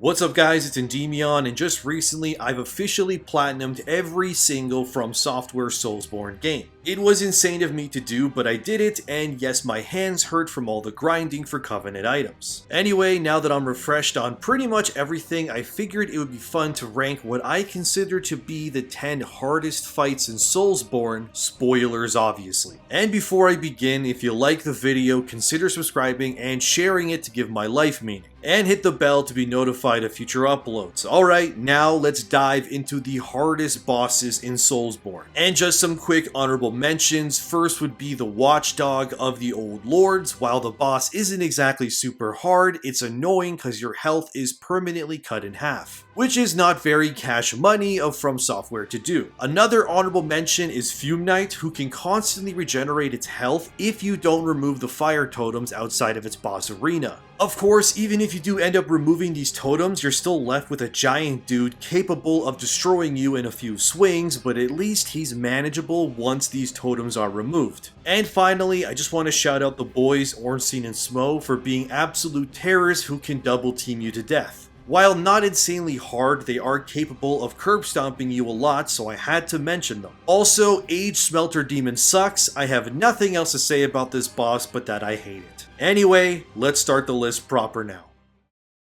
What's up guys, it's Endymion, and just recently I've officially platinumed every single From Software Soulsborne game. It was insane of me to do, but I did it, and yes, my hands hurt from all the grinding for Covenant items. Anyway, now that I'm refreshed on pretty much everything, I figured it would be fun to rank what I consider to be the 10 hardest fights in Soulsborne, spoilers obviously. And before I begin, if you like the video, consider subscribing and sharing it to give my life meaning. And hit the bell to be notified of future uploads. Alright, now let's dive into the hardest bosses in Soulsborne. And just some quick honorable mentions. First would be the Watchdog of the Old Lords. While the boss isn't exactly super hard, it's annoying because your health is permanently cut in half, which is not very cash money of From Software to do. Another honorable mention is Fume Knight, who can constantly regenerate its health if you don't remove the fire totems outside of its boss arena. Of course, even if you do end up removing these totems, you're still left with a giant dude capable of destroying you in a few swings, but at least he's manageable once these totems are removed. And finally, I just want to shout out the boys Orphan and Smo for being absolute terrorists who can double team you to death. While not insanely hard, they are capable of curb stomping you a lot, so I had to mention them. Also, Age Smelter Demon sucks. I have nothing else to say about this boss but that I hate it. Anyway, let's start the list proper now.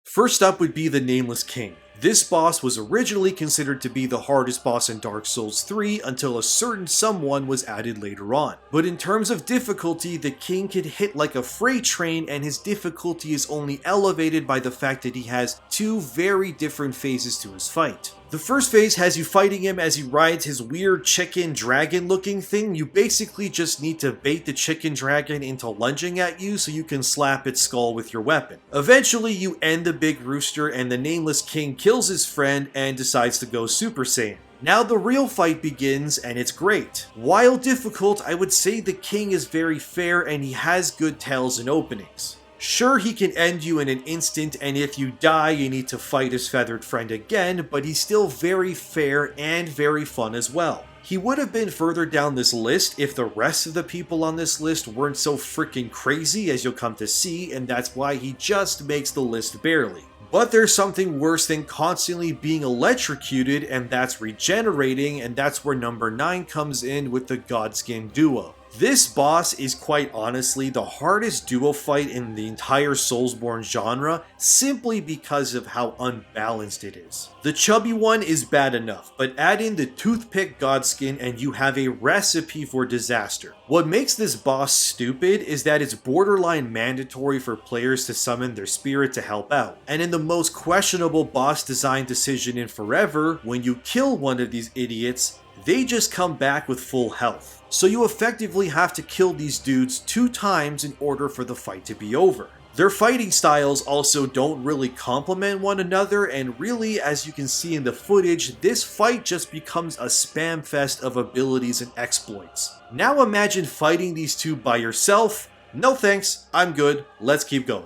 First up would be the Nameless King. This boss was originally considered to be the hardest boss in Dark Souls 3 until a certain someone was added later on. But in terms of difficulty, the king could hit like a freight train, and his difficulty is only elevated by the fact that he has two very different phases to his fight. The first phase has you fighting him as he rides his weird chicken dragon looking thing. You basically just need to bait the chicken dragon into lunging at you so you can slap its skull with your weapon. Eventually you end the big rooster and the Nameless King kills his friend and decides to go Super Saiyan. Now the real fight begins, and it's great. While difficult, I would say the king is very fair and he has good tells and openings. Sure, he can end you in an instant, and if you die, you need to fight his feathered friend again, but he's still very fair and very fun as well. He would have been further down this list if the rest of the people on this list weren't so freaking crazy, as you'll come to see, and that's why he just makes the list barely. But there's something worse than constantly being electrocuted, and that's regenerating, and that's where number 9 comes in with the Godskin duo. This boss is quite honestly the hardest duo fight in the entire Soulsborne genre, simply because of how unbalanced it is. The chubby one is bad enough, but add in the toothpick Godskin and you have a recipe for disaster. What makes this boss stupid is that it's borderline mandatory for players to summon their spirit to help out. And in the most questionable boss design decision in forever, when you kill one of these idiots, they just come back with full health. So you effectively have to kill these dudes 2 times in order for the fight to be over. Their fighting styles also don't really complement one another, and really, as you can see in the footage, this fight just becomes a spam fest of abilities and exploits. Now imagine fighting these two by yourself. No thanks, I'm good, let's keep going.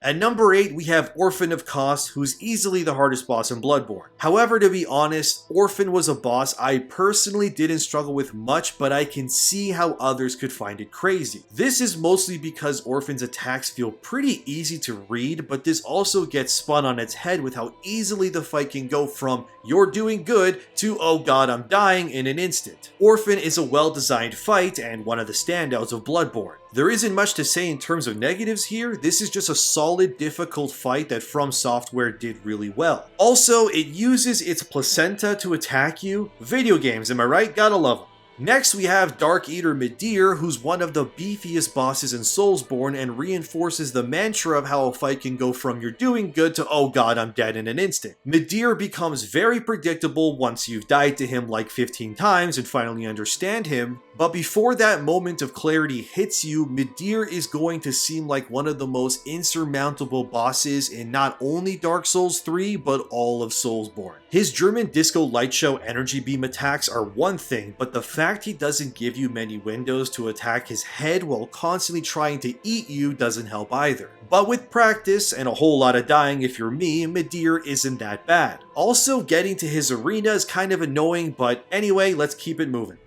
At number 8, we have Orphan of Kos, who's easily the hardest boss in Bloodborne. However, to be honest, Orphan was a boss I personally didn't struggle with much, but I can see how others could find it crazy. This is mostly because Orphan's attacks feel pretty easy to read, but this also gets spun on its head with how easily the fight can go from "you're doing good" to "oh god, I'm dying" in an instant. Orphan is a well-designed fight and one of the standouts of Bloodborne. There isn't much to say in terms of negatives here. This is just a solid, difficult fight that From Software did really well. Also, it uses its placenta to attack you. Video games, am I right? Gotta love them. Next, we have Dark Eater Midir, who's one of the beefiest bosses in Soulsborne and reinforces the mantra of how a fight can go from "you're doing good" to "oh god, I'm dead" in an instant. Midir becomes very predictable once you've died to him like 15 times and finally understand him, but before that moment of clarity hits you, Midir is going to seem like one of the most insurmountable bosses in not only Dark Souls 3, but all of Soulsborne. His German Disco Light Show energy beam attacks are one thing, but the fact he doesn't give you many windows to attack his head while constantly trying to eat you doesn't help either. But with practice, and a whole lot of dying if you're me, Midir isn't that bad. Also, getting to his arena is kind of annoying, but anyway, let's keep it moving.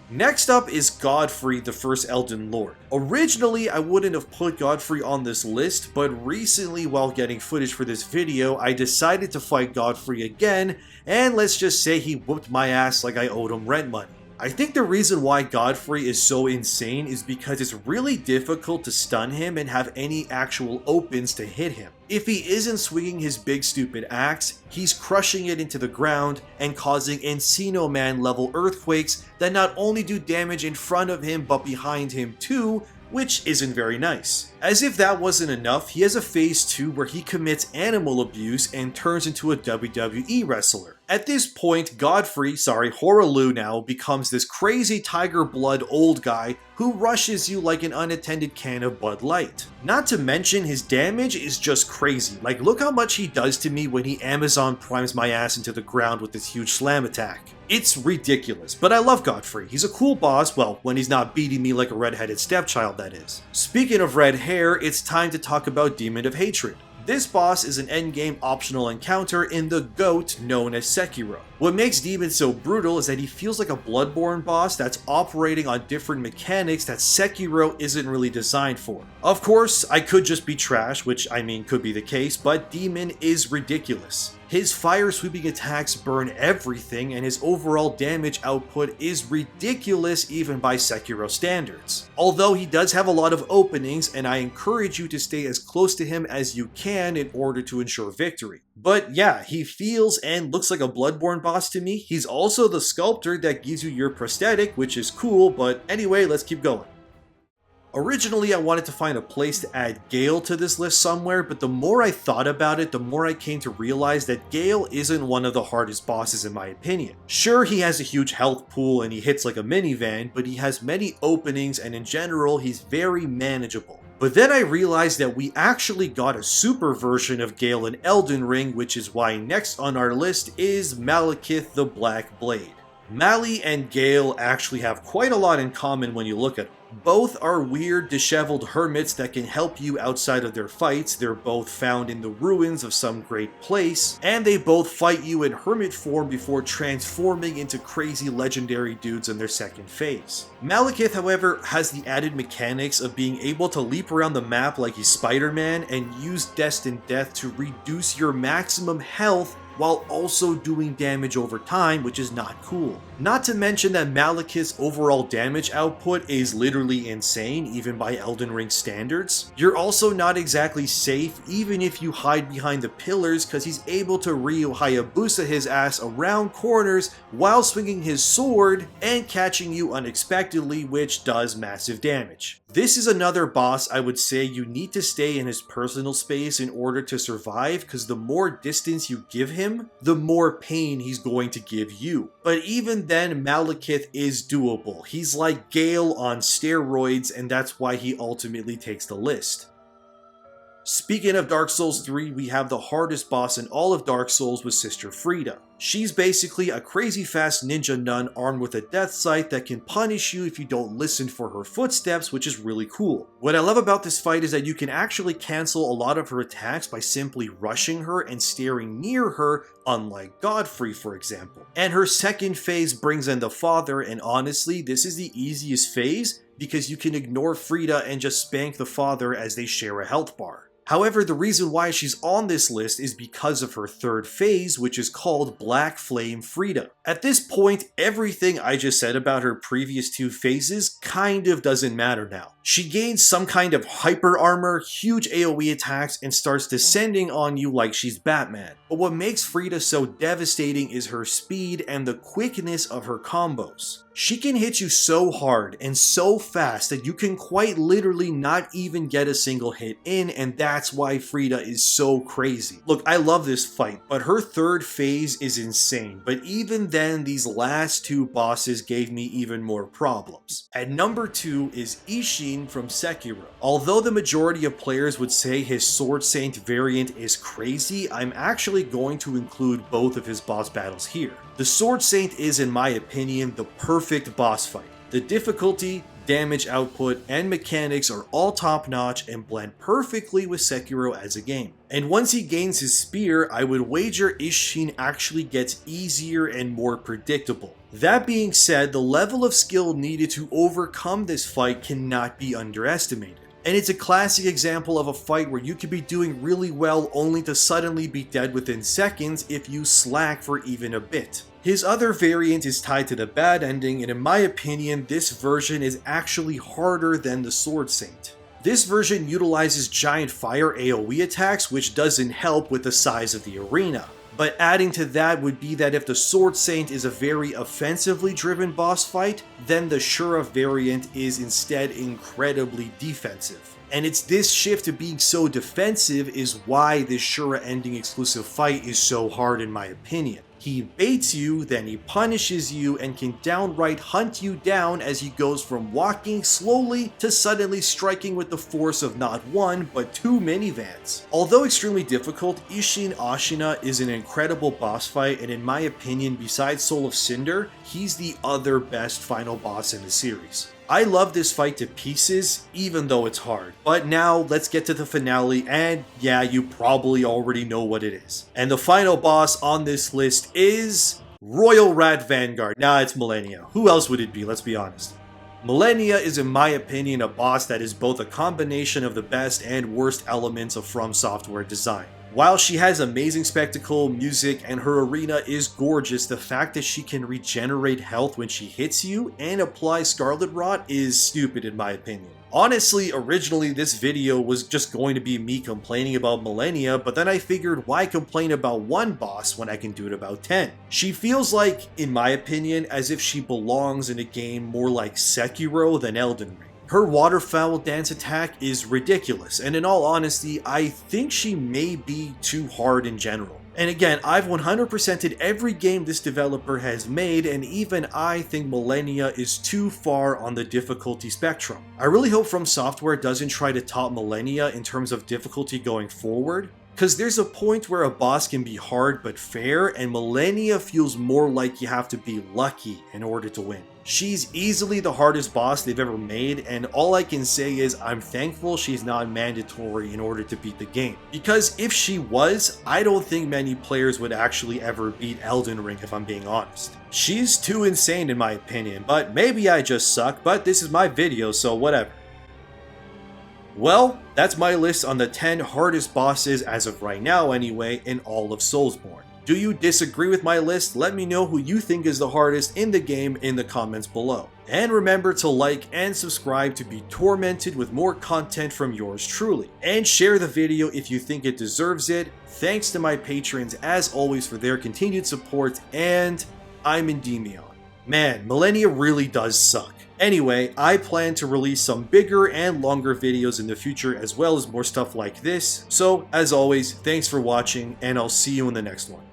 Next up is Godfrey, the first Elden Lord. Originally, I wouldn't have put Godfrey on this list, but recently while getting footage for this video, I decided to fight Godfrey again, and let's just say he whooped my ass like I owed him rent money. I think the reason why Godfrey is so insane is because it's really difficult to stun him and have any actual opens to hit him. If he isn't swinging his big stupid axe, he's crushing it into the ground and causing Encino Man level earthquakes that not only do damage in front of him but behind him too, which isn't very nice. As if that wasn't enough, he has a phase 2 where he commits animal abuse and turns into a WWE wrestler. At this point, Godfrey, Horalu now, becomes this crazy tiger blood old guy who rushes you like an unattended can of Bud Light. Not to mention his damage is just crazy. Like, look how much he does to me when he Amazon primes my ass into the ground with this huge slam attack. It's ridiculous, but I love Godfrey. He's a cool boss, well, when he's not beating me like a redheaded stepchild, that is. Speaking of red hair, it's time to talk about Demon of Hatred. This boss is an endgame optional encounter in the GOAT known as Sekiro. What makes Demon so brutal is that he feels like a Bloodborne boss that's operating on different mechanics that Sekiro isn't really designed for. Of course, I could just be trash, which I mean could be the case, but Demon is ridiculous. His fire sweeping attacks burn everything, and his overall damage output is ridiculous even by Sekiro standards. Although he does have a lot of openings, and I encourage you to stay as close to him as you can in order to ensure victory. But yeah, he feels and looks like a Bloodborne boss to me. He's also the sculptor that gives you your prosthetic, which is cool, but anyway, let's keep going. Originally, I wanted to find a place to add Gale to this list somewhere, but the more I thought about it, the more I came to realize that Gale isn't one of the hardest bosses in my opinion. Sure, he has a huge health pool and he hits like a minivan, but he has many openings and in general, he's very manageable. But then I realized that we actually got a super version of Gale in Elden Ring, which is why next on our list is Malikith the Black Blade. Mali and Gale actually have quite a lot in common when you look at them. Both are weird, disheveled hermits that can help you outside of their fights. They're both found in the ruins of some great place, and they both fight you in hermit form before transforming into crazy legendary dudes in their second phase. Malikith, however, has the added mechanics of being able to leap around the map like he's Spider-Man and use Destined Death to reduce your maximum health while also doing damage over time, which is not cool. Not to mention that Malikith's overall damage output is literally insane, even by Elden Ring standards. You're also not exactly safe even if you hide behind the pillars, because he's able to Ryu Hayabusa his ass around corners while swinging his sword and catching you unexpectedly, which does massive damage. This is another boss I would say you need to stay in his personal space in order to survive, because the more distance you give him, the more pain he's going to give you. But even then, Malikith is doable. He's like Gale on steroids, and that's why he ultimately takes the list. Speaking of Dark Souls 3, we have the hardest boss in all of Dark Souls with Sister Freya. She's basically a crazy fast ninja nun armed with a death sight that can punish you if you don't listen for her footsteps, which is really cool. What I love about this fight is that you can actually cancel a lot of her attacks by simply rushing her and staring near her, unlike Godfrey for example. And her second phase brings in the father, and honestly, this is the easiest phase because you can ignore Freya and just spank the father as they share a health bar. However, the reason why she's on this list is because of her third phase, which is called Black Flame Freya. At this point, everything I just said about her previous two phases kind of doesn't matter now. She gains some kind of hyper armor, huge AoE attacks, and starts descending on you like she's Batman. But what makes Freya so devastating is her speed and the quickness of her combos. She can hit you so hard and so fast that you can quite literally not even get a single hit in, and that's why Freya is so crazy. Look, I love this fight, but her third phase is insane, but even then, these last two bosses gave me even more problems. At number 2 is Ishin from Sekiro. Although the majority of players would say his Sword Saint variant is crazy, I'm actually going to include both of his boss battles here. The Sword Saint is, in my opinion, the perfect boss fight. The difficulty, damage output, and mechanics are all top notch and blend perfectly with Sekiro as a game. And once he gains his spear, I would wager Isshin actually gets easier and more predictable. That being said, the level of skill needed to overcome this fight cannot be underestimated. And it's a classic example of a fight where you could be doing really well only to suddenly be dead within seconds if you slack for even a bit. His other variant is tied to the bad ending, and in my opinion, this version is actually harder than the Sword Saint. This version utilizes giant fire AoE attacks, which doesn't help with the size of the arena. But adding to that would be that if the Sword Saint is a very offensively driven boss fight, then the Shura variant is instead incredibly defensive. And it's this shift to being so defensive is why this Shura ending exclusive fight is so hard in my opinion. He baits you, then he punishes you, and can downright hunt you down as he goes from walking slowly to suddenly striking with the force of not one, but two minivans. Although extremely difficult, Isshin Ashina is an incredible boss fight, and in my opinion, besides Soul of Cinder, he's the other best final boss in the series. I love this fight to pieces, even though it's hard. But now, let's get to the finale, and yeah, you probably already know what it is. And the final boss on this list is Royal Rat Vanguard. Nah, it's Millennia. Who else would it be? Let's be honest. Millennia is, in my opinion, a boss that is both a combination of the best and worst elements of From Software design. While she has amazing spectacle, music, and her arena is gorgeous, the fact that she can regenerate health when she hits you and apply Scarlet Rot is stupid in my opinion. Honestly, originally this video was just going to be me complaining about Millennia, but then I figured why complain about one boss when I can do it about 10? She feels like, in my opinion, as if she belongs in a game more like Sekiro than Elden Ring. Her waterfowl dance attack is ridiculous, and in all honesty, I think she may be too hard in general. And again, I've 100%ed every game this developer has made, and even I think Millennia is too far on the difficulty spectrum. I really hope From Software doesn't try to top Millennia in terms of difficulty going forward, because there's a point where a boss can be hard but fair, and Millennia feels more like you have to be lucky in order to win. She's easily the hardest boss they've ever made, and all I can say is I'm thankful she's not mandatory in order to beat the game. Because if she was, I don't think many players would actually ever beat Elden Ring if I'm being honest. She's too insane in my opinion, but maybe I just suck, but this is my video, so whatever. Well, that's my list on the 10 hardest bosses as of right now anyway in all of Soulsborne. Do you disagree with my list? Let me know who you think is the hardest in the game in the comments below. And remember to like and subscribe to be tormented with more content from yours truly. And share the video if you think it deserves it. Thanks to my patrons as always for their continued support, and I'm Endymion. Man, Millennia really does suck. Anyway, I plan to release some bigger and longer videos in the future as well as more stuff like this. So, as always, thanks for watching, and I'll see you in the next one.